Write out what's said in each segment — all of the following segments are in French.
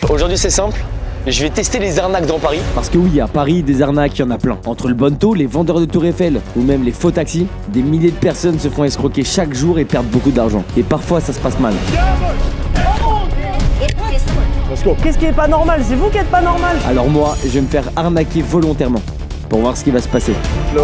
Aujourd'hui c'est simple, je vais tester les arnaques dans Paris. Parce que oui, à Paris, des arnaques, il y en a plein. Entre le bonneteau, les vendeurs de Tour Eiffel ou même les faux taxis, des milliers de personnes se font escroquer chaque jour et perdent beaucoup d'argent. Et parfois, ça se passe mal. Qu'est-ce qui est pas normal? C'est vous qui êtes pas normal. Alors moi, je vais me faire arnaquer volontairement pour voir ce qui va se passer. Il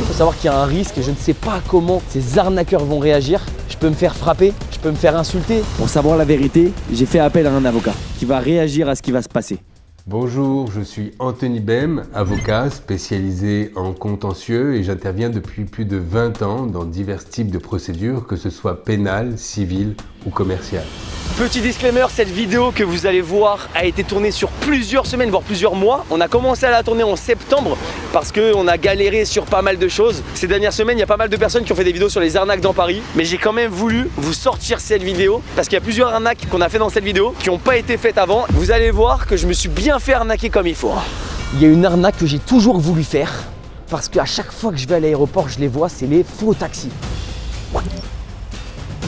faut savoir qu'il y a un risque et je ne sais pas comment ces arnaqueurs vont réagir. Je peux me faire frapper, je peux me faire insulter. Pour savoir la vérité, j'ai fait appel à un avocat qui va réagir à ce qui va se passer. Bonjour, je suis Anthony Bem, avocat spécialisé en contentieux et j'interviens depuis plus de 20 ans dans divers types de procédures, que ce soit pénales, civiles ou commerciales. Petit disclaimer, cette vidéo que vous allez voir a été tournée sur plusieurs semaines, voire plusieurs mois. On a commencé à la tourner en septembre parce qu'on a galéré sur pas mal de choses. Ces dernières semaines, il y a pas mal de personnes qui ont fait des vidéos sur les arnaques dans Paris. Mais j'ai quand même voulu vous sortir cette vidéo parce qu'il y a plusieurs arnaques qu'on a fait dans cette vidéo qui n'ont pas été faites avant. Vous allez voir que je me suis bien fait arnaquer comme il faut. Il y a une arnaque que j'ai toujours voulu faire parce qu'à chaque fois que je vais à l'aéroport, je les vois, c'est les faux taxis.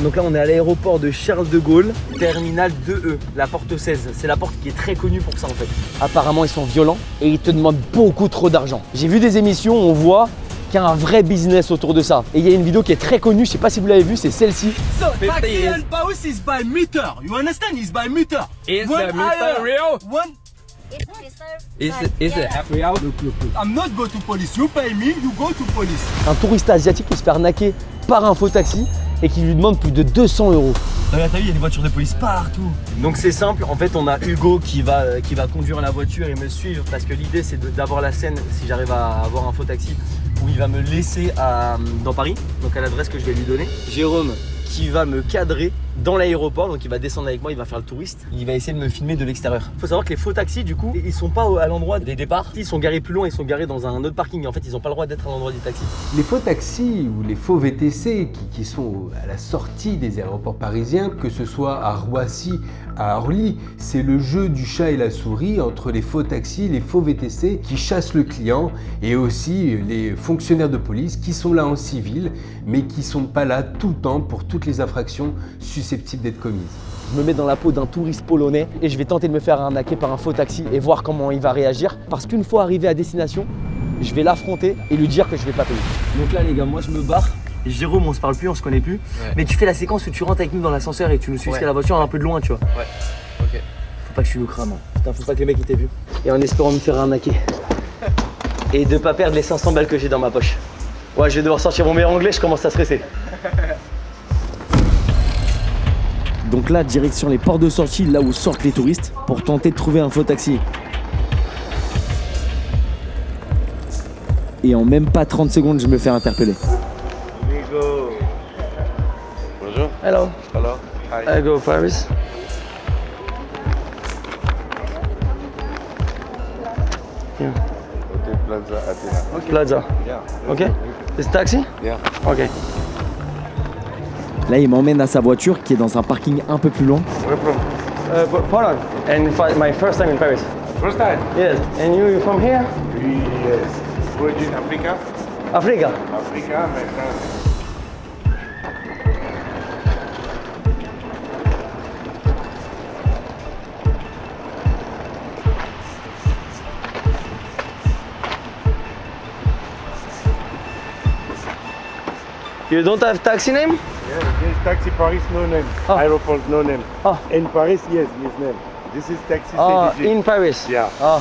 Donc là on est à l'aéroport de Charles de Gaulle, terminal 2E, la porte 16. C'est la porte qui est très connue pour ça en fait. Apparemment ils sont violents et ils te demandent beaucoup trop d'argent. J'ai vu des émissions où on voit qu'il y a un vrai business autour de ça. Et il y a une vidéo qui est très connue, je sais pas si vous l'avez vue, c'est celle-ci. So, taxi and Paris is by meter. You understand? It's by meter. Is the meter real? One. Is it real? I'm not go to police. You pay me, you go to police. Un touriste asiatique qui se fait arnaquer par un faux taxi et qui lui demande plus de 200 €. Regarde, t'as vu, il y a des voitures de police partout. Donc c'est simple, en fait on a Hugo qui va conduire la voiture et me suivre parce que l'idée c'est d'avoir la scène, si j'arrive à avoir un faux taxi, où il va me laisser dans Paris, donc à l'adresse que je vais lui donner. Jérôme qui va me cadrer dans l'aéroport, donc il va descendre avec moi, il va faire le touriste, il va essayer de me filmer de l'extérieur. Faut savoir que les faux taxis du coup, ils sont pas à l'endroit des départs, ils sont garés plus loin, ils sont garés dans un autre parking, en fait ils ont pas le droit d'être à l'endroit du taxi. Les faux taxis ou les faux VTC qui sont à la sortie des aéroports parisiens, que ce soit à Roissy, à Orly, c'est le jeu du chat et la souris entre les faux taxis, les faux VTC qui chassent le client et aussi les fonctionnaires de police qui sont là en civil mais qui sont pas là tout le temps pour toutes les infractions susceptibles d'être commises. Je me mets dans la peau d'un touriste polonais et je vais tenter de me faire arnaquer par un faux taxi et voir comment il va réagir. Parce qu'une fois arrivé à destination, je vais l'affronter et lui dire que je vais pas payer. Donc là les gars, moi je me barre. Jérôme, on se parle plus, on se connaît plus. Ouais. Mais tu fais la séquence où tu rentres avec nous dans l'ascenseur et tu nous suis jusqu'à la voiture un peu de loin, tu vois. Ouais, ok. Faut pas que tu nous crames. Hein. Putain, faut pas que les mecs ils t'aient vu. Et en espérant me faire arnaquer. Et de pas perdre les 500 balles que j'ai dans ma poche. Ouais, je vais devoir sortir mon meilleur anglais, je commence à stresser. Donc là, direction les portes de sortie, là où sortent les touristes, pour tenter de trouver un faux taxi. Et en même pas 30 secondes, je me fais interpeller. Bonjour. Hello. Hello. Hi. I go Paris. Yeah. Hotel Plaza Athena. Okay. Plaza. Yeah. Okay. It's taxi? Yeah. Okay. Là, il m'emmène à sa voiture qui est dans un parking un peu plus loin. Where from? Poland. And my first time in Paris. First time. Yes. And you from here? Yes. Origin Africa. Africa. Africa, my France. You don't have taxi name? Yeah, this taxi Paris no name. Oh. Aeroport no name. Oh. In Paris, yes, name. This is taxi Oh, CDG. in Paris. Yeah. Oh.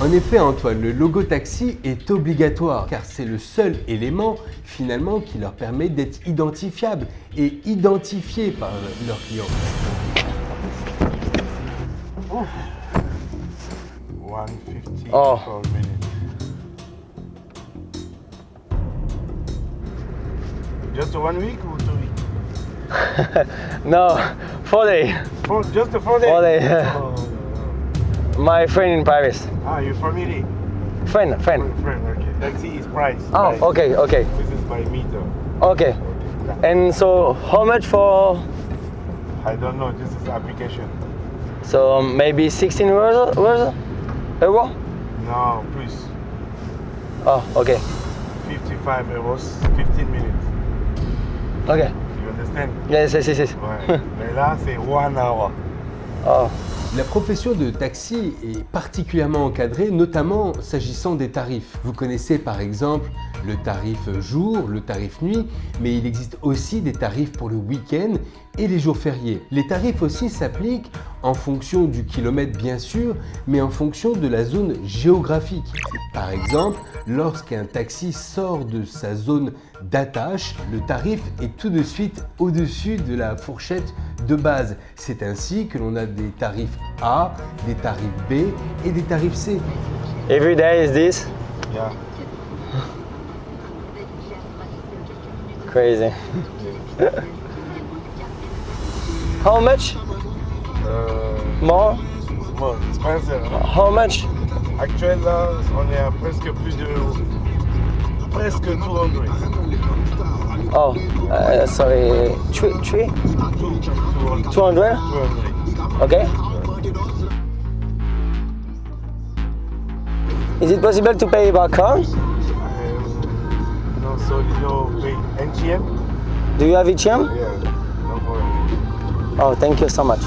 En effet Antoine, le logo taxi est obligatoire car c'est le seul élément finalement qui leur permet d'être identifiables et identifiés par leurs clients. 150 Oh. per minute. Just 1 week or 2 weeks? No, 4 days. Just a 4 days? 4 days. Oh, My friend in Paris. your family? Friend. Friend, okay. Taxi is price. Oh, price. okay. This is by meter. Okay. And so, how much for? I don't know, this is application. So maybe 16 euros? Euro? No, plus. Oh, okay. 55 euros, 15 minutes. Okay. You understand? Yes. Ouais. Mais là, c'est 1 hour. Oh. La profession de taxi est particulièrement encadrée, notamment s'agissant des tarifs. Vous connaissez par exemple le tarif jour, le tarif nuit, mais il existe aussi des tarifs pour le week-end et les jours fériés. Les tarifs aussi s'appliquent en fonction du kilomètre bien sûr, mais en fonction de la zone géographique. Par exemple, lorsqu'un taxi sort de sa zone d'attache, le tarif est tout de suite au-dessus de la fourchette de base. C'est ainsi que l'on a des tarifs A, des tarifs B et des tarifs C. Every day is this? Yeah. Crazy. How much? More? Bon, expensive. Hein? How much? Actuel, là, on est à presque plus de... Presque 200. Oh, sorry. 200? 200. Okay. Is it possible to pay by card? No, so you know, wait, NTM? Do you have ATM? Yeah, no problem. Oh, thank you so much.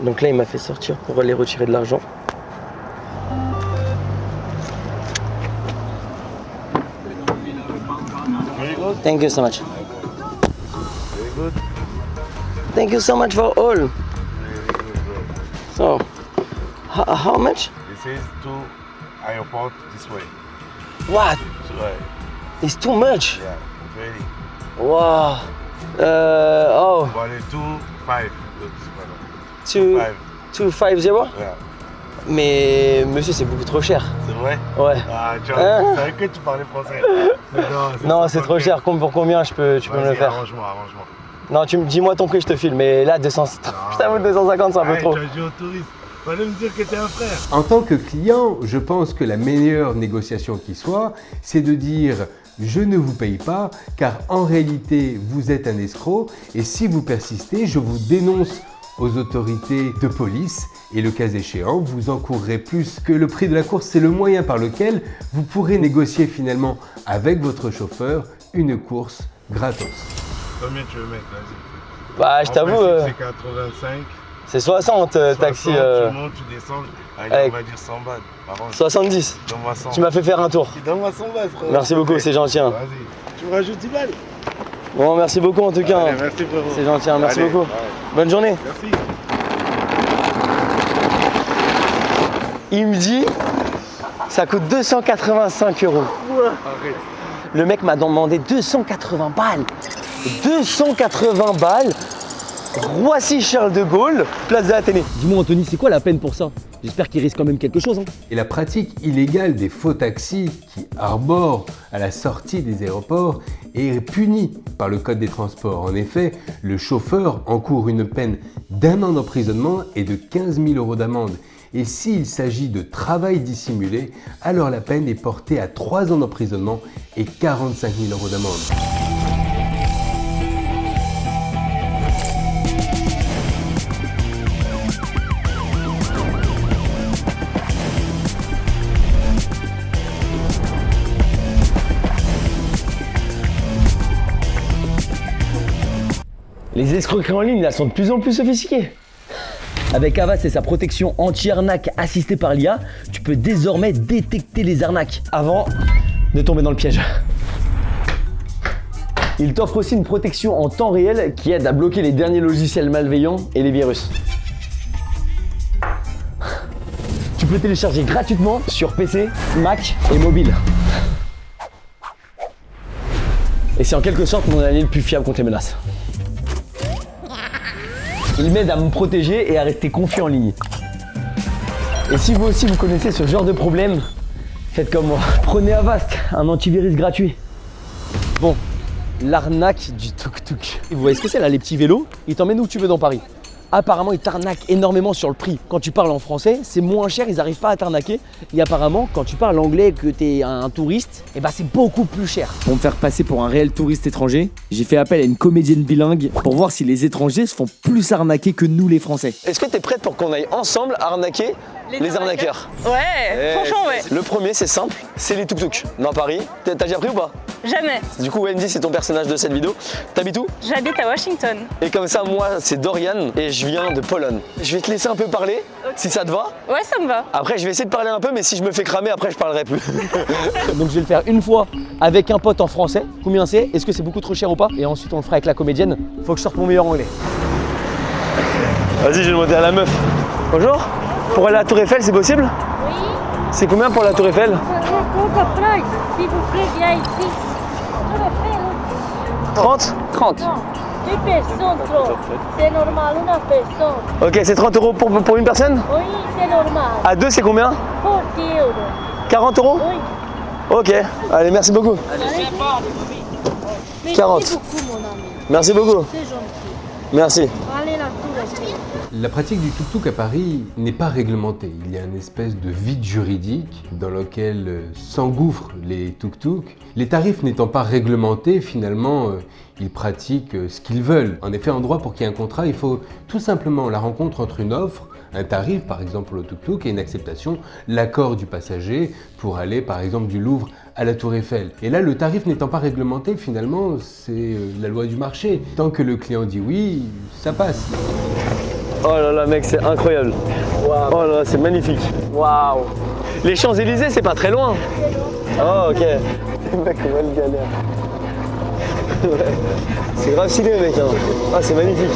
Donc là, il m'a fait sortir pour aller retirer de l'argent. Very good. Thank you so much. Very good. Thank you so much for all. Very good, bro. So, how much? This is to airport this way. What? So, right. It's too much. Yeah, very. Wow. Oh, But it's 2.5. two, 250? Yeah. Mais monsieur, c'est beaucoup trop cher. C'est vrai? Ouais. Ah, tu Hein? vois, je savais que tu parlais français. Non, c'est trop cher. Pour combien tu peux me le faire? Arrange-moi. Non, dis-moi ton prix, je te file. Mais là, 200, je t'avoue, 250, c'est un peu trop. Tu as dit au touriste. Fallait me dire que t'es un frère. En tant que client, je pense que la meilleure négociation qui soit, c'est de dire je ne vous paye pas car en réalité vous êtes un escroc et si vous persistez, je vous dénonce aux autorités de police et le cas échéant, vous encourrez plus que le prix de la course. C'est le moyen par lequel vous pourrez négocier finalement avec votre chauffeur une course gratos. Combien tu veux mettre, vas-y. Bah, je t'avoue, C'est 85. c'est 60 taxi. 60, tu montes, tu descends. Allez, avec- on va dire 100 balles. Arrange. 70. Donne-moi 100. Tu m'as fait faire un tour. Donne-moi 100 balles, frère. Merci beaucoup, c'est gentil. Hein. Vas-y. Tu me rajoutes 10 balles. Bon, merci beaucoup en tout cas. Allez, Hein. merci, frérot. C'est gentil, hein, merci Allez, beaucoup. ouais. Bonne journée. Merci. Il me dit, ça coûte 285 €. Arrête. Le mec m'a demandé 280 balles. 280 balles. Roissy-Charles de Gaulle, place de l'Athénée. Dis-moi Anthony, c'est quoi la peine pour ça? J'espère qu'il risque quand même quelque chose. Hein. Et la pratique illégale des faux taxis qui arborent à la sortie des aéroports est punie par le Code des transports. En effet, le chauffeur encourt une peine d'1 an d'emprisonnement et de 15 000 € d'amende. Et s'il s'agit de travail dissimulé, alors la peine est portée à 3 ans d'emprisonnement et 45 000 € d'amende. Les escroqueries en ligne là sont de plus en plus sophistiquées. Avec Avast et sa protection anti-arnaque assistée par l'IA, tu peux désormais détecter les arnaques avant de tomber dans le piège. Il t'offre aussi une protection en temps réel qui aide à bloquer les derniers logiciels malveillants et les virus. Tu peux télécharger gratuitement sur PC, Mac et mobile. Et c'est en quelque sorte mon allié le plus fiable contre les menaces. Il m'aide à me protéger et à rester confiant en ligne. Et si vous aussi vous connaissez ce genre de problème, faites comme moi. Prenez Avast, un antivirus gratuit. Bon, l'arnaque du tuk-tuk. Vous voyez ce que c'est là, les petits vélos? Ils t'emmènent où tu veux dans Paris. Apparemment, ils t'arnaquent énormément sur le prix. Quand tu parles en français, c'est moins cher, ils n'arrivent pas à t'arnaquer. Et apparemment, quand tu parles anglais et que tu es un touriste, eh ben c'est beaucoup plus cher. Pour me faire passer pour un réel touriste étranger, j'ai fait appel à une comédienne bilingue pour voir si les étrangers se font plus arnaquer que nous les Français. Est-ce que tu es prête pour qu'on aille ensemble arnaquer les arnaqueurs? Ouais, franchement ouais. Le premier, c'est simple, c'est les tuk-tuk. Dans Paris, t'as déjà pris ou pas? Jamais. Du coup, Wendy, c'est ton personnage de cette vidéo. T'habites où? J'habite à Washington. Et comme ça, moi, c'est Dorian et je viens de Pologne. Je vais te laisser un peu parler, si ça te va. Ouais, ça me va. Après, je vais essayer de parler un peu, mais si je me fais cramer, après, je parlerai plus. Donc, je vais le faire une fois avec un pote en français. Combien c'est? Est-ce que c'est beaucoup trop cher ou pas? Et ensuite, on le fera avec la comédienne. Faut que je sorte mon meilleur anglais. Vas-y, je vais demander à la meuf. Bonjour. Pour aller à la Tour Eiffel, c'est possible? Oui, C'est combien pour la Tour Eiffel? le price, s'il vous plaît, viens ici. 30? 30. Non, 2 personnes trop. C'est normal, une personne. Ok, c'est 30 € pour une personne? Oui, c'est normal. À deux, c'est combien? 40 euros. 40 €? Oui. Ok, allez, merci beaucoup. Merci 40. beaucoup, mon ami. Merci beaucoup. C'est gentil. Merci. Allez, la Tour Eiffel. La pratique du tuk-tuk à Paris n'est pas réglementée. Il y a une espèce de vide juridique dans lequel s'engouffrent les tuk-tuk. Les tarifs n'étant pas réglementés, finalement, ils pratiquent ce qu'ils veulent. En effet, en droit, pour qu'il y ait un contrat, il faut tout simplement la rencontre entre une offre, un tarif, par exemple le tuk-tuk, et une acceptation, l'accord du passager pour aller, par exemple, du Louvre à la Tour Eiffel. Et là, le tarif n'étant pas réglementé, finalement, c'est la loi du marché. Tant que le client dit oui, ça passe. Oh là là, mec, c'est incroyable. Wow. Oh là là, c'est magnifique. Waouh. Les Champs-Élysées, c'est pas très loin. Oh, ok. Mec, on va le galère. C'est grave stylé, mec. Hein. Ah, c'est magnifique.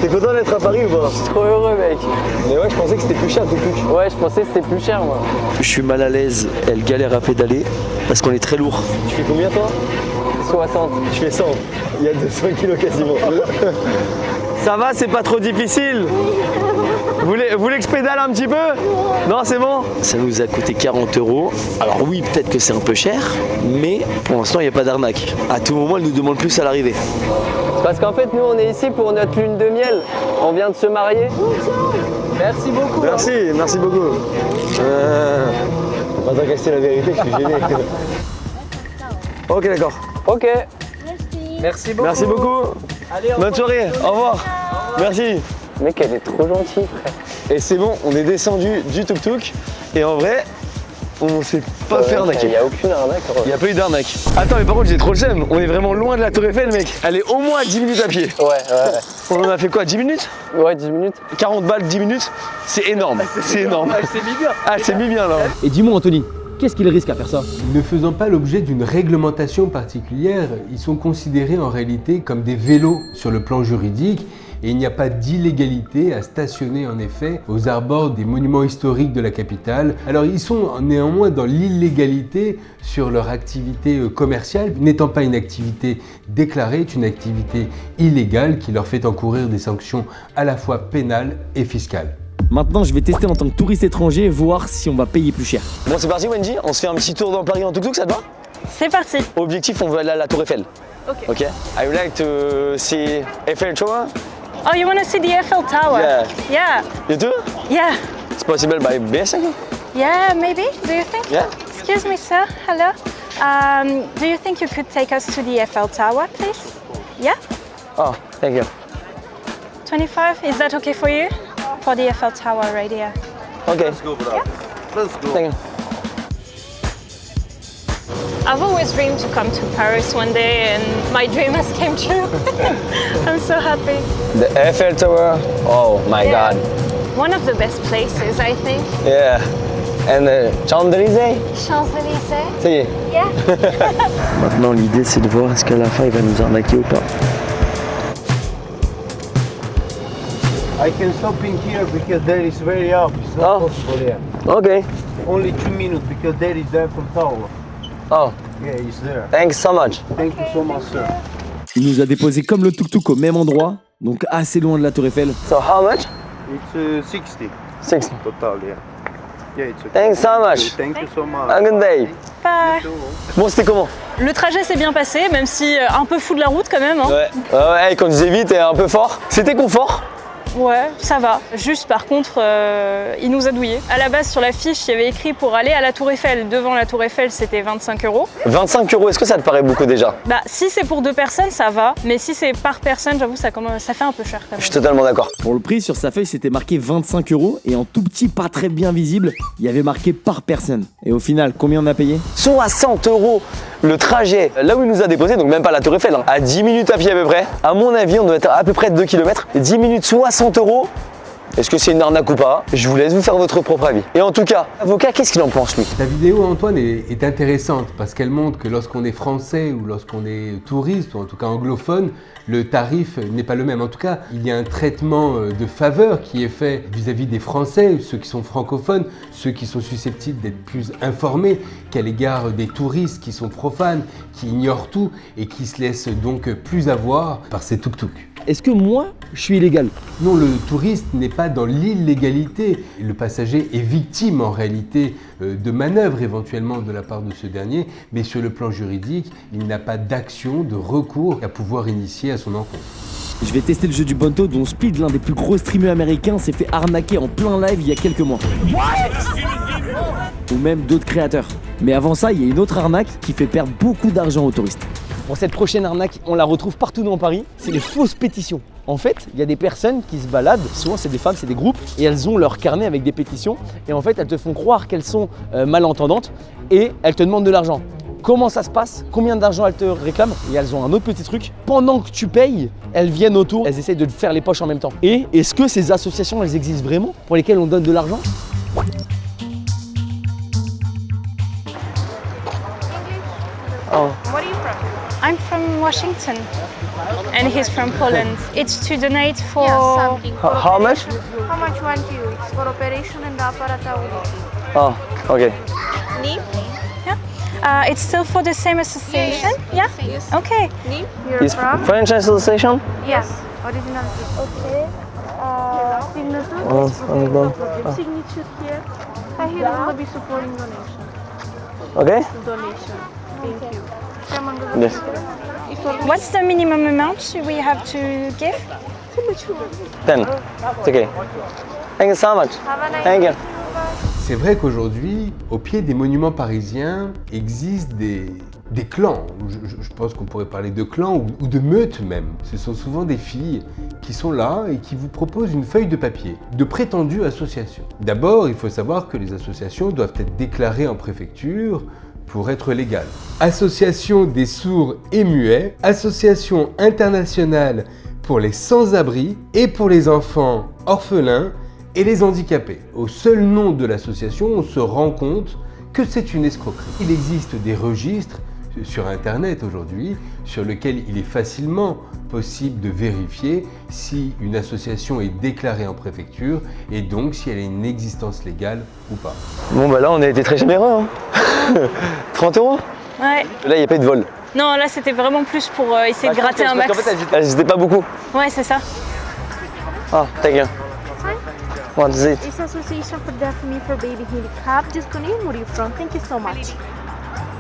T'es content d'être à Paris ou pas? Je suis trop heureux, mec. Mais ouais, je pensais que c'était plus cher, tout tuk. Ouais, je pensais que c'était plus cher, moi. Je suis mal à l'aise, elle galère à pédaler parce qu'on est très lourd. Tu fais combien, toi? 60. Je fais 100. Il y a 200 kilos quasiment. Ça va, c'est pas trop difficile? Vous voulez que je pédale un petit peu? Non, c'est bon? Ça nous a coûté 40 €. Alors oui, peut-être que c'est un peu cher, mais pour l'instant, il n'y a pas d'arnaque. À tout moment, elle nous demande plus à l'arrivée. Parce qu'en fait, nous, on est ici pour notre lune de miel. On vient de se marier. Merci beaucoup. Merci beaucoup. On va pas caster la vérité, je suis gêné. Ok, d'accord. Ok. Merci. Merci beaucoup. Merci beaucoup. Allez, Bonne soirée, au revoir. Merci. Mec, elle est trop gentille, frère. Et c'est bon, on est descendu du tuk-tuk et en vrai, on s'est pas fait Il arnaquer. n'y a aucune arnaque. Il n'y a pas eu d'arnaque. Attends, mais par contre, j'ai trop le seum. On est vraiment loin de la Tour Eiffel, mec. Elle est au moins à 10 minutes à pied. Ouais. On en a fait quoi, 10 minutes? Ouais, 10 minutes. 40 balles, 10 minutes, c'est énorme. C'est énorme. C'est mis bien. Ah, c'est mis bien là. Et dis-moi, Anthony, qu'est-ce qu'il risque à faire ça? Ne faisant pas l'objet d'une réglementation particulière, ils sont considérés en réalité comme des vélos sur le plan juridique et il n'y a pas d'illégalité à stationner en effet aux abords des monuments historiques de la capitale. Alors ils sont néanmoins dans l'illégalité sur leur activité commerciale, n'étant pas une activité déclarée, c'est une activité illégale qui leur fait encourir des sanctions à la fois pénales et fiscales. Maintenant, je vais tester en tant que touriste étranger, voir si on va payer plus cher. Bon, c'est parti, Wendy. On se fait un petit tour dans Paris en tuk-tuk, ça te va? C'est parti. Objectif, on veut aller à la Tour Eiffel. Ok. I would like to see Eiffel Tower. Oh, you want to see the Eiffel Tower? Yeah. Yeah. You too? Yeah. It's possible by bicycle? Yeah, maybe. Do you think? Yeah. Excuse me, sir. Hello. Do you think you could take us to the Eiffel Tower, please? Yeah? Oh, thank you. 25? Is that okay for you? For the Eiffel Tower right here. Okay. Let's go, bro. Let's go. Thank you. I've always dreamed to come to Paris one day and my dream has came true. I'm so happy. The Eiffel Tower. Oh my Yeah. God. One of the best places, I think. Yeah. And the Champs-Élysées. Champs-Élysées? Ça y est. Yeah. Maintenant, l'idée, c'est de voir est-ce qu'à la fin, il va nous arnaquer ou pas. I can stop in here because there is very up. It's not Oh. possible here. Ok. Only 2 minutes because there is the Eiffel Tower. Oh, Yeah, it's there. thanks so much. Thank you so much, sir. Il nous a déposé comme le tuk-tuk au même endroit, donc assez loin de la Tour Eiffel. So how much? It's 60 6. total, yeah. Yeah, it's okay. Thanks so much. Thank you so much. A good day. Bye. Bon, c'était comment? Le trajet s'est bien passé, même si un peu fou de la route quand même. Hein. Ouais. Ouais, conduisez vite et un peu fort. C'était confort? Ouais, ça va. Juste par contre, il nous a douillés. À la base, sur la fiche, il y avait écrit pour aller à la Tour Eiffel. Devant la Tour Eiffel, c'était 25 €. 25 €, est-ce que ça te paraît beaucoup déjà? Bah, si c'est pour 2 personnes, ça va. Mais si c'est par personne, j'avoue, ça fait un peu cher quand même. Je suis totalement d'accord. Pour le prix, sur sa feuille, c'était marqué 25 € et en tout petit, pas très bien visible, il y avait marqué par personne. Et au final, combien on a payé? 60 € le trajet, là où il nous a déposé, donc même pas la Tour Eiffel, hein, à 10 minutes à pied à peu près. À mon avis, on doit être à peu près de 2 km. 10 minutes, 60 €. Est-ce que c'est une arnaque ou pas? Je vous laisse vous faire votre propre avis. Et en tout cas, avocat, qu'est-ce qu'il en pense lui? Ta vidéo, Antoine, est intéressante parce qu'elle montre que lorsqu'on est français ou lorsqu'on est touriste, ou en tout cas anglophone, le tarif n'est pas le même. En tout cas, il y a un traitement de faveur qui est fait vis-à-vis des Français, ceux qui sont francophones, ceux qui sont susceptibles d'être plus informés qu'à l'égard des touristes qui sont profanes, qui ignorent tout et qui se laissent donc plus avoir par ces tuk-tuk. Est-ce que moi, je suis illégal? Non, le touriste n'est pas dans l'illégalité. Le passager est victime en réalité de manœuvres éventuellement de la part de ce dernier, mais sur le plan juridique, il n'a pas d'action, de recours à pouvoir initier à son encontre. Je vais tester le jeu du Bonto dont Speed, l'un des plus gros streamers américains, s'est fait arnaquer en plein live il y a quelques mois. Ou même d'autres créateurs. Mais avant ça, il y a une autre arnaque qui fait perdre beaucoup d'argent aux touristes. Pour cette prochaine arnaque, on la retrouve partout dans Paris, c'est les fausses pétitions. En fait, il y a des personnes qui se baladent, souvent c'est des femmes, c'est des groupes, et elles ont leur carnet avec des pétitions, et en fait elles te font croire qu'elles sont malentendantes, et elles te demandent de l'argent. Comment ça se passe? Combien d'argent elles te réclament? Et elles ont un autre petit truc. Pendant que tu payes, elles viennent autour, elles essayent de te faire les poches en même temps. Et est-ce que ces associations, elles existent vraiment pour lesquelles on donne de l'argent? Oh. Where are you from? I'm from Washington, and he's from Poland. It's to donate for... something. How much? How much want you? It's for operation and apparat audio. Oh, okay. Name? Yeah. It's still for the same association? Yes. Yeah? Yes. Okay. Name? You're Is from? French Association? Yes. Original. Okay. Signature? Oh, It's for the project. Signature here. I here will be supporting donation. Okay? Donation. Thank you. Yes. What's the minimum amount we have to give? 10. It's okay. Thank you so much. Have a nice Thank you. C'est vrai qu'aujourd'hui, au pied des monuments parisiens, existent des clans. Je pense qu'on pourrait parler de clans ou de meutes même. Ce sont souvent des filles qui sont là et qui vous proposent une feuille de papier de prétendues associations. D'abord, il faut savoir que les associations doivent être déclarées en préfecture pour être légales. Association des sourds et muets, Association internationale pour les sans-abri et pour les enfants orphelins et les handicapés. Au seul nom de l'association, on se rend compte que c'est une escroquerie. Il existe des registres sur Internet aujourd'hui sur lesquels il est facilement possible de vérifier si une association est déclarée en préfecture et donc si elle a une existence légale ou pas. Bon bah là on a été très généreux. Hein. 30 €? Ouais. Là il n'y a pas eu de vol. Non, là c'était vraiment plus pour essayer de gratter un max. En fait elles n'hésitaient pas beaucoup. Ouais, c'est ça. Ah, thank you. What is it? It's Association for Deaf Me for Baby Handicap. Just go name where you're from. Thank you so much.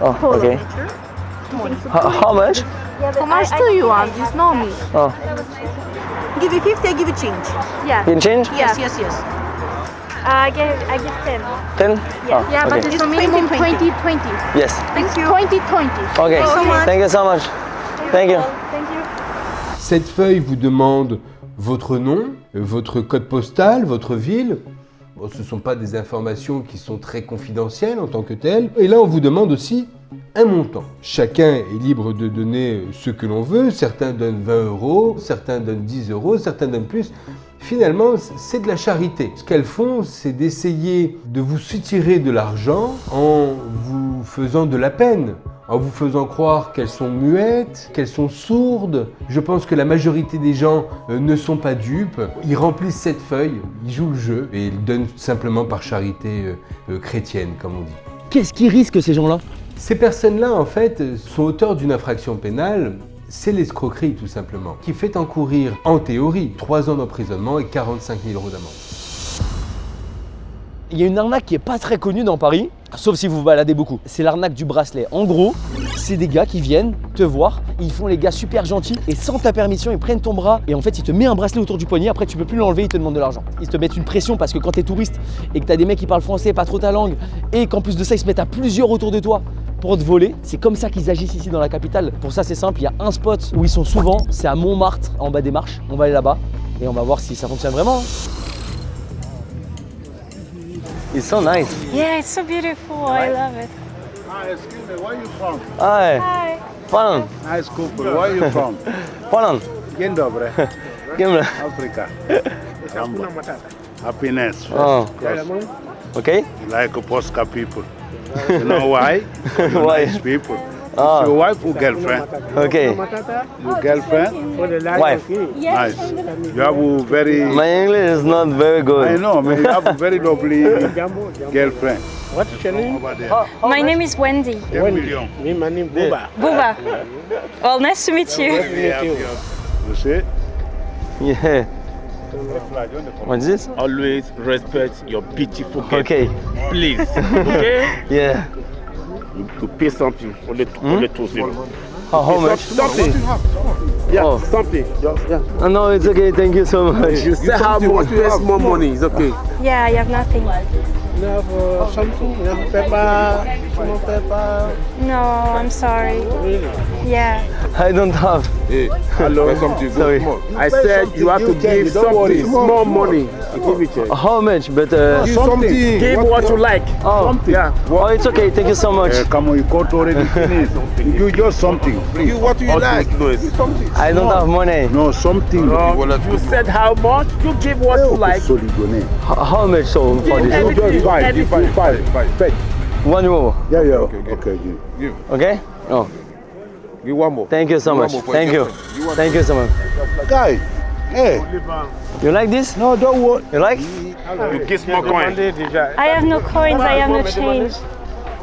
Oh, okay. How much? How much do you want? Just know me. Oh, Give you 50, I give you change. Yeah. you can change? Yes. I give 10. 10? Yeah, Oh, yeah, but okay. it's a minimum 20, 20. Yes. Thank you. 20, 20. Okay. Thank you so much. Thank you. Thank you. Cette feuille vous demande votre nom, votre code postal, votre ville. Bon, ce ne sont pas des informations qui sont très confidentielles en tant que telles. Et là, on vous demande aussi un montant. Chacun est libre de donner ce que l'on veut. Certains donnent 20 €, certains donnent 10 €, certains donnent plus. Finalement, c'est de la charité. Ce qu'elles font, c'est d'essayer de vous soutirer de l'argent en vous faisant de la peine, en vous faisant croire qu'elles sont muettes, qu'elles sont sourdes. Je pense que la majorité des gens ne sont pas dupes. Ils remplissent cette feuille, ils jouent le jeu et ils donnent simplement par charité chrétienne, comme on dit. Qu'est-ce qui risque ces gens-là? Ces personnes-là, en fait, sont auteurs d'une infraction pénale. C'est l'escroquerie, tout simplement, qui fait encourir, en théorie, 3 ans d'emprisonnement et 45 000 € d'amende. Il y a une arnaque qui est pas très connue dans Paris, sauf si vous vous baladez beaucoup. C'est l'arnaque du bracelet. En gros, c'est des gars qui viennent te voir, ils font les gars super gentils et sans ta permission, ils prennent ton bras et en fait, ils te mettent un bracelet autour du poignet. Après, tu peux plus l'enlever, ils te demandent de l'argent. Ils te mettent une pression parce que quand t'es touriste et que t'as des mecs qui parlent français, pas trop ta langue et qu'en plus de ça, ils se mettent à plusieurs autour de toi pour te voler. C'est comme ça qu'ils agissent ici dans la capitale. Pour ça, c'est simple, il y a un spot où ils sont souvent, c'est à Montmartre, en bas des marches. On va aller là-bas et on va voir si ça fonctionne vraiment. It's so nice. Yeah, it's so beautiful. I love it. Hi, excuse me, where are you from? Hi. Hi. Poland. Nice couple, where are you from? Poland. Dzień dobry. Gimme. Africa. Happiness. Oh. Okay. Like Posca people. You know why? Why? Nice people. Ah. Your wife or girlfriend? Okay. Your girlfriend? Wife. Nice. You have a very... My English is not very good. I know, man. You have a very lovely girlfriend. What's your name? Over there. My name is Wendy. 10 million. Me, my name Buba. Buba. Well, nice to meet you. You see? Yeah. What's this? Always respect your beautiful girl. Okay. Please. Okay? Yeah. You pay something for the How much? Something. Yeah, Oh. something. Yeah. Oh, no, it's okay. Thank you so much. You say how much, pay more money. It's okay. Yeah, I have nothing. You have something? You have pepper? Small pepper? No, I'm sorry. Really? Yeah. I don't have. Hey, hello. Sorry. I said you have to give something, small money. You give it. How much? But Something. Give what you like. oh, Yeah. oh, it's okay. Thank you so much. Come on, you got already finished. You just something, please. What do you like? Something. I don't have money. No, something. You said how much? You give what you like. So you donate. How much so for this? You just five. One euro. Yeah, yeah. Okay, give. Okay? Oh. Give one more. Thank you so much. Thank you. Thank you so much. Guy, hey. You like this? No, don't worry. You like? You give small coin. I have no coins, I have no change.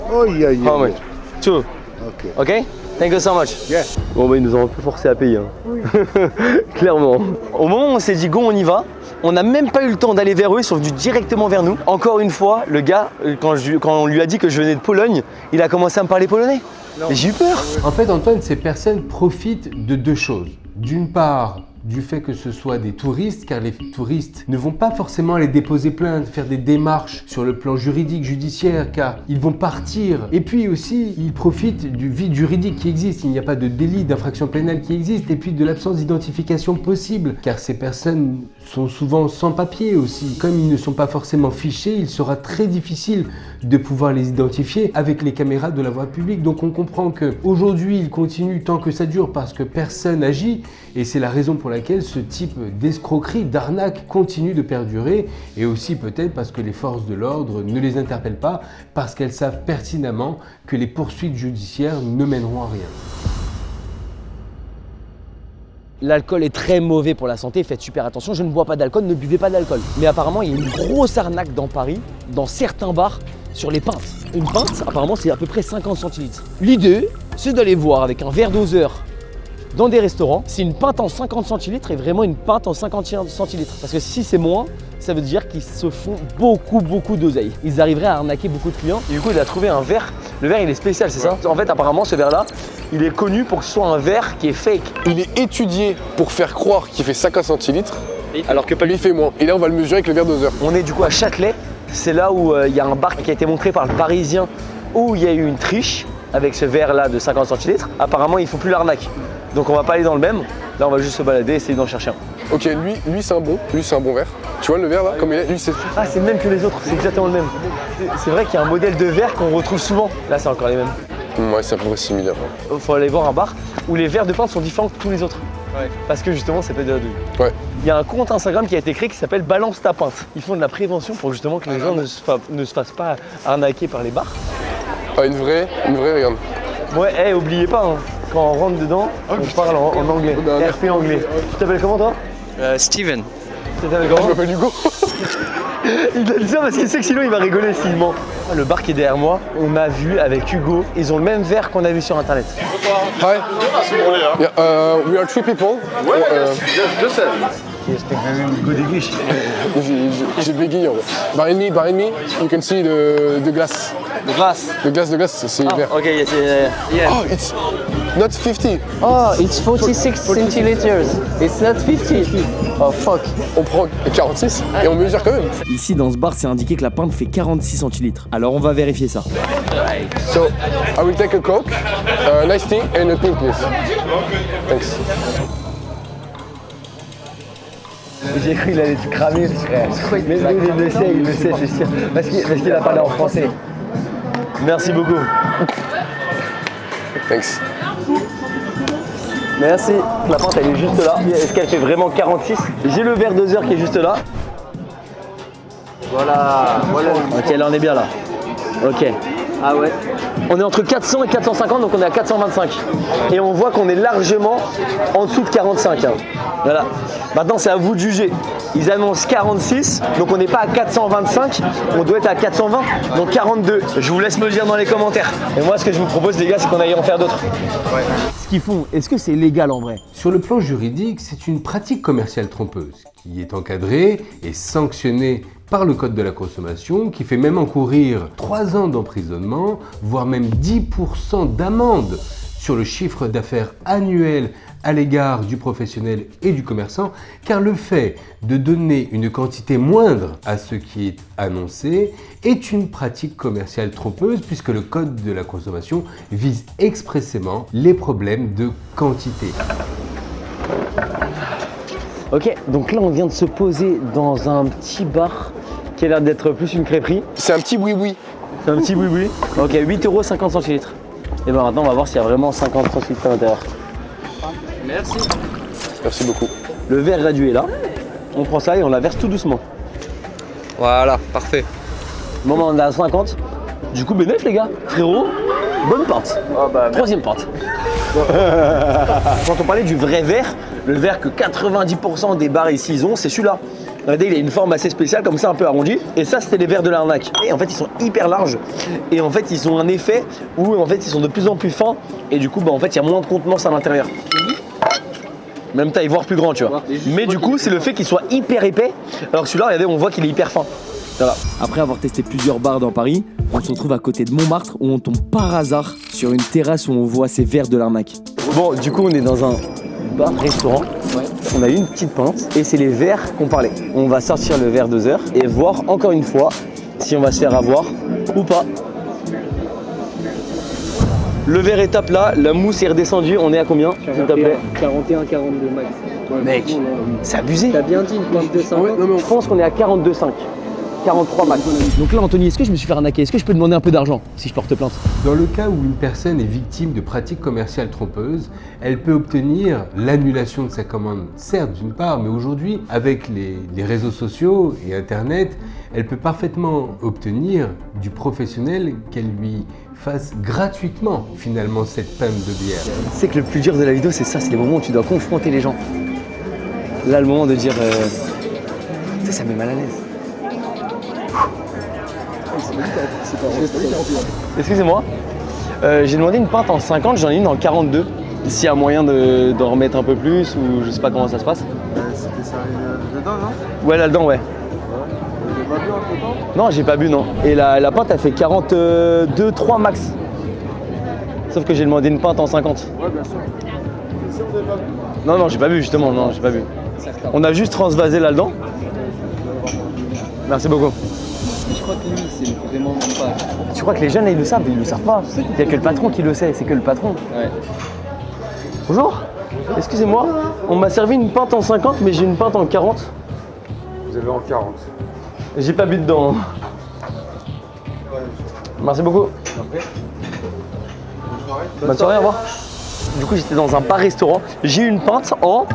Oh, yeah, yeah. How much? Two. Okay. Ok? Thank you so much. Yeah. Bon, bah, ils nous ont un peu forcé à payer. Hein. Clairement. Au moment où on s'est dit go, on y va, on n'a même pas eu le temps d'aller vers eux, ils sont venus directement vers nous. Encore une fois, le gars, quand on lui a dit que je venais de Pologne, il a commencé à me parler polonais. Et j'ai eu peur. En fait, Antoine, ces personnes profitent de deux choses. D'une part, du fait que ce soit des touristes, car les touristes ne vont pas forcément aller déposer plainte, faire des démarches sur le plan juridique, judiciaire, car ils vont partir. Et puis aussi, ils profitent du vide juridique qui existe. Il n'y a pas de délit, d'infraction pénale qui existe, et puis de l'absence d'identification possible, car ces personnes sont souvent sans papier aussi. Comme ils ne sont pas forcément fichés, il sera très difficile de pouvoir les identifier avec les caméras de la voie publique. Donc on comprend qu'aujourd'hui, ils continuent tant que ça dure parce que personne agit, et c'est la raison pour laquelle ce type d'escroquerie, d'arnaque continue de perdurer, et aussi peut-être parce que les forces de l'ordre ne les interpellent pas, parce qu'elles savent pertinemment que les poursuites judiciaires ne mèneront à rien. L'alcool est très mauvais pour la santé, faites super attention, je ne bois pas d'alcool, ne buvez pas d'alcool. Mais apparemment, il y a une grosse arnaque dans Paris, dans certains bars, sur les pintes. Une pinte, apparemment, c'est à peu près 50 centilitres. L'idée, c'est d'aller voir avec un verre doseur dans des restaurants si une pinte en 50 centilitres est vraiment une pinte en 50 centilitres. Parce que si c'est moins, ça veut dire qu'ils se font beaucoup d'oseille. Ils arriveraient à arnaquer beaucoup de clients. Et du coup, il a trouvé un verre. Le verre, il est spécial, c'est ça? En fait, apparemment, ce verre-là, il est connu pour que ce soit un verre qui est fake. Il est étudié pour faire croire qu'il fait 50 centilitres, alors que pas il fait moins. Et là, on va le mesurer avec le verre doseur. On est du coup à Châtelet. C'est là où il y a un bar qui a été montré par le Parisien où il y a eu une triche avec ce verre-là de 50 centilitres. Apparemment, il ne faut plus l'arnaque. Donc on va pas aller dans le même. Là, on va juste se balader, essayer d'en chercher un. Ok, lui c'est un bon. Lui c'est un bon verre. Tu vois le verre là, comme il est, lui c'est. Ah, c'est le même que les autres, c'est exactement le même. C'est vrai qu'il y a un modèle de verre qu'on retrouve souvent. Là, c'est encore les mêmes. Ouais, c'est à peu près similaire. Il faut aller voir un bar où les verres de pinte sont différents que tous les autres. Ouais. Parce que justement, c'est pas de la douille. Ouais. Il y a un compte Instagram qui a été créé qui s'appelle Balance ta pinte. Ils font de la prévention pour justement que les gens ne se fassent pas arnaquer par les bars. Ah, une vraie, regarde. Ouais, hey, oubliez pas, hein, quand on rentre dedans, on parle en anglais. RP anglais. Tu t'appelles comment toi? Steven. Tu t'appelles comment? Je m'appelle Hugo. Il a dit ça parce qu'il sait que sinon il va rigoler s'il ment. Le bar qui est derrière moi, on a vu avec Hugo, ils ont le même verre qu'on a vu sur internet. Hi. Yeah, we are three people. You speak very good English. J'ai bégayé en vrai. Behind me, you can see the glass. The glass. The glass, c'est vert. Ok, yeah. Oh, Not 50. Oh, it's 46 centiliters. It's not 50. Oh fuck. On prend 46 et on mesure quand même. Ici, dans ce bar, c'est indiqué que la pinte fait 46 centilitres. Alors on va vérifier ça. So, I will take a Coke, an iced tea and a pink, please. Thanks. J'ai cru qu'il allait te cramer, frère. Mais il le sait, je suis sûr. Parce qu'il a parlé en français. Merci beaucoup. Thanks. Merci. La pinte, elle est juste là. Est-ce qu'elle fait vraiment 46? J'ai le verre 2 heures qui est juste là. Voilà. Ok, là on est bien là. Ok. Ah ouais. On est entre 400 et 450, donc on est à 425. Et on voit qu'on est largement en dessous de 45. Hein. Voilà. Maintenant, c'est à vous de juger. Ils annoncent 46, donc on n'est pas à 425, on doit être à 420, donc 42. Je vous laisse me le dire dans les commentaires. Et moi, ce que je vous propose, les gars, c'est qu'on aille en faire d'autres. Ouais. Ce qu'ils font, est-ce que c'est légal en vrai? Sur le plan juridique, c'est une pratique commerciale trompeuse qui est encadrée et sanctionnée par le Code de la consommation, qui fait même encourir 3 ans d'emprisonnement, voire même 10% d'amende sur le chiffre d'affaires annuel à l'égard du professionnel et du commerçant, car le fait de donner une quantité moindre à ce qui est annoncé est une pratique commerciale trompeuse, puisque le Code de la consommation vise expressément les problèmes de quantité. Ok, donc là on vient de se poser dans un petit bar qui a l'air d'être plus une crêperie. C'est un petit boui-boui. C'est un petit boui-boui. Ok, 8 € 50 centilitres. Et ben maintenant on va voir s'il y a vraiment 50 centilitres à l'intérieur. Merci. Merci beaucoup. Le verre gradué est là. On prend ça et on la verse tout doucement. Voilà, parfait. Bon, on est à 50. Du coup, bénéf les gars. Frérot, bonne pinte. Troisième pinte. Quand on parlait du vrai verre, le verre que 90% des bars ici ils ont, c'est celui-là. Regardez, il a une forme assez spéciale, comme ça un peu arrondie. Et ça, c'était les verres de l'arnaque. Et en fait, ils sont hyper larges. Et en fait, ils ont un effet où en fait, ils sont de plus en plus fins. Et du coup, en fait, il y a moins de contenance à l'intérieur. Même taille, voire plus grand, tu vois. Mais du coup, c'est le fait qu'il soit hyper épais. Alors que celui-là, regardez, on voit qu'il est hyper fin. Voilà. Après avoir testé plusieurs bars dans Paris, on se retrouve à côté de Montmartre où on tombe par hasard sur une terrasse où on voit ces verres de l'arnaque. Bon, du coup, on est dans un bar-restaurant. On a une petite pinte et c'est les verres qu'on parlait. On va sortir le verre 2 heures et voir encore une fois si on va se faire avoir ou pas. Le verre est top là, la mousse est redescendue, on est à combien s'il te plaît? 41, 42 max. Mec, c'est abusé. T'as bien dit une pinte de 50. Je pense qu'on est à 42,5. 43 max. Donc là, Anthony, est-ce que je me suis fait arnaquer? Est-ce que je peux demander un peu d'argent si je porte plainte? Dans le cas où une personne est victime de pratiques commerciales trompeuses, elle peut obtenir l'annulation de sa commande, certes d'une part, mais aujourd'hui, avec les réseaux sociaux et Internet, elle peut parfaitement obtenir du professionnel qu'elle lui fasse gratuitement finalement cette pinte de bière. C'est que le plus dur de la vidéo, c'est ça, c'est les moments où tu dois confronter les gens. Là, le moment de dire, tu sais, ça me met mal à l'aise. Excusez-moi, j'ai demandé une pinte en 50, j'en ai une en 42. S'il y a moyen d'en remettre un peu plus ou je sais pas comment ça se passe. C'était ça dedans, non? Ouais, là-dedans, ouais. J'ai pas bu entre temps? Non, j'ai pas bu, non. Et la pinte, elle fait 42, 3 max. Sauf que j'ai demandé une pinte en 50. Ouais, bien sûr. Si vous avez pas bu? Non, non, j'ai pas bu, justement, non, j'ai pas bu. On a juste transvasé là-dedans. Merci beaucoup. Je crois que lui, c'est vraiment pas. Tu crois que les jeunes, ils le savent? Ils le savent pas. Il n'y a que le patron qui le sait, c'est que le patron. Ouais. Bonjour, excusez-moi, on m'a servi une pinte en 50, mais j'ai une pinte en 40. Vous avez en 40. J'ai pas bu dedans. Merci beaucoup. Bonne soirée, au revoir. Du coup, j'étais dans un bar-restaurant. J'ai eu une pinte en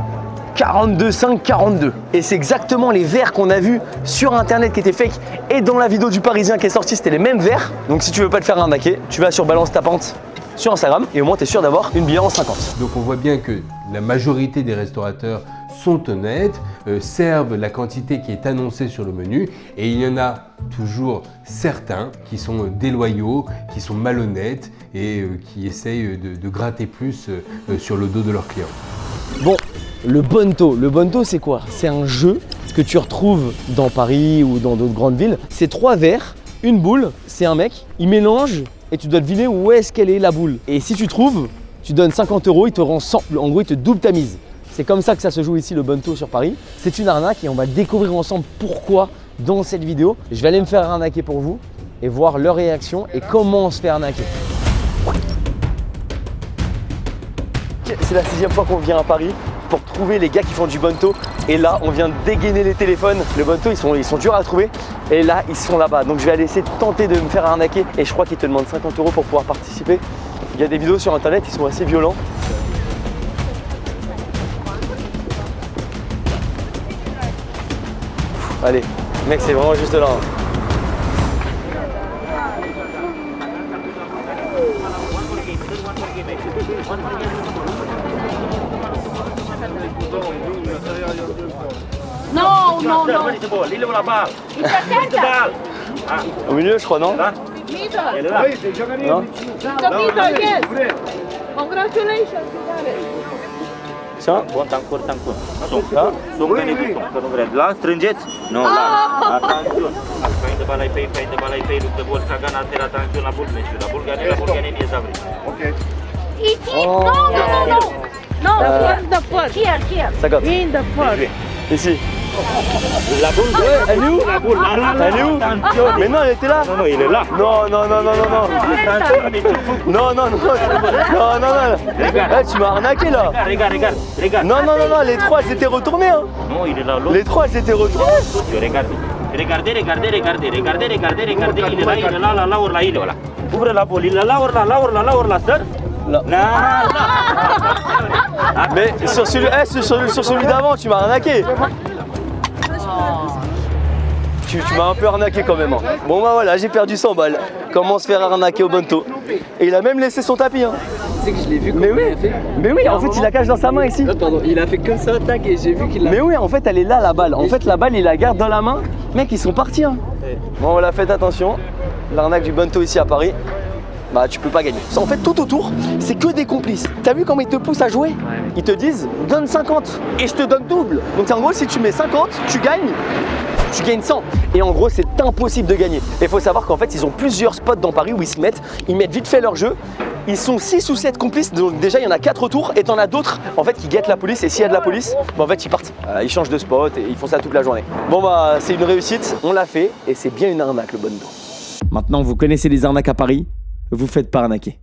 42,5, 42. Et c'est exactement les verres qu'on a vus sur internet qui étaient fake. Et dans la vidéo du Parisien qui est sortie, c'était les mêmes verres. Donc si tu veux pas te faire arnaquer, tu vas sur Balance ta pinte sur Instagram et au moins tu es sûr d'avoir une bière en 50. Donc on voit bien que la majorité des restaurateurs sont honnêtes, servent la quantité qui est annoncée sur le menu, et il y en a toujours certains qui sont déloyaux, qui sont malhonnêtes et qui essayent de gratter plus sur le dos de leurs clients. Bon, le Bonto. Le Bonto, c'est quoi? C'est un jeu que tu retrouves dans Paris ou dans d'autres grandes villes. C'est 3 verres, une boule, c'est un mec, il mélange et tu dois deviner où est-ce qu'elle est la boule. Et si tu trouves, Tu donnes 50 €, il te rend 100, en gros il te double ta mise. C'est comme ça que ça se joue ici le Bonto sur Paris. C'est une arnaque et on va découvrir ensemble pourquoi dans cette vidéo. Je vais aller me faire arnaquer pour vous et voir leur réaction et comment on se fait arnaquer. C'est la 6e fois qu'on vient à Paris pour trouver les gars qui font du Bonto. Et là, on vient de dégainer les téléphones. Le Bonto, ils sont durs à trouver. Et là, ils sont là-bas. Donc je vais aller essayer de tenter de me faire arnaquer. Et je crois qu'ils te demandent 50 € pour pouvoir participer. Il y a des vidéos sur internet, ils sont assez violents. Allez, mec, c'est vraiment juste là. No, no, no. Au milieu, je crois, non? Middle. Non? The middle, yes. Congratulations, you got it. Tiens. Bun, tancur. Sunt gândit, că nu vrea. La strângeți? Nu, la. Atențion. Fain de balai pe, luptă bol, Sagan, altera, atențion la Bulmeciu. La Bulgari, nie zavri. Ok. No, in the purse. Here. 50. In the purse. Ici. La Bulgari. Elle est où? Elle est où? Mais non, elle était là. Non, il est là. Non. Non. Eh, tu m'as arnaqué là. Regarde. Non, les trois elles étaient retournées. Hein. Non, il est là. Les trois elles étaient retournées. Regardez, il est là, la il est là. Ouvre la boule, il est là, ori la săr. Là. Mais sur celui d'avant, tu m'as arnaqué. Tu m'as un peu arnaqué quand même. Hein. Bon bah voilà, j'ai perdu 100 balles. Comment se faire arnaquer au Bonto? Et il a même laissé son tapis. Hein. Tu sais que je l'ai vu quand Mais il oui. a fait. Mais oui, en fait il la cache dans sa main ici. Non, pardon, il a fait comme ça, tac, et j'ai vu qu'il a. Mais oui, en fait elle est là la balle. En fait la balle il la garde dans la main. Mec, ils sont partis. Hein. Bon voilà, faites attention. L'arnaque du Bonto ici à Paris. Bah tu peux pas gagner. En fait tout autour, c'est que des complices. T'as vu comment ils te poussent à jouer? Ils te disent donne 50 et je te donne double. Donc en gros si tu mets 50, tu gagnes 100. Et en gros c'est impossible de gagner. Et il faut savoir qu'en fait ils ont plusieurs spots dans Paris où ils mettent vite fait leur jeu. Ils sont 6 ou 7 complices, donc déjà il y en a 4 autour et t'en as d'autres en fait qui guettent la police et s'il y a de la police, bah, en fait ils partent. Ils changent de spot et ils font ça toute la journée. Bon bah c'est une réussite, on l'a fait et c'est bien une arnaque le Bonto. Maintenant vous connaissez les arnaques à Paris, vous faites pas arnaquer.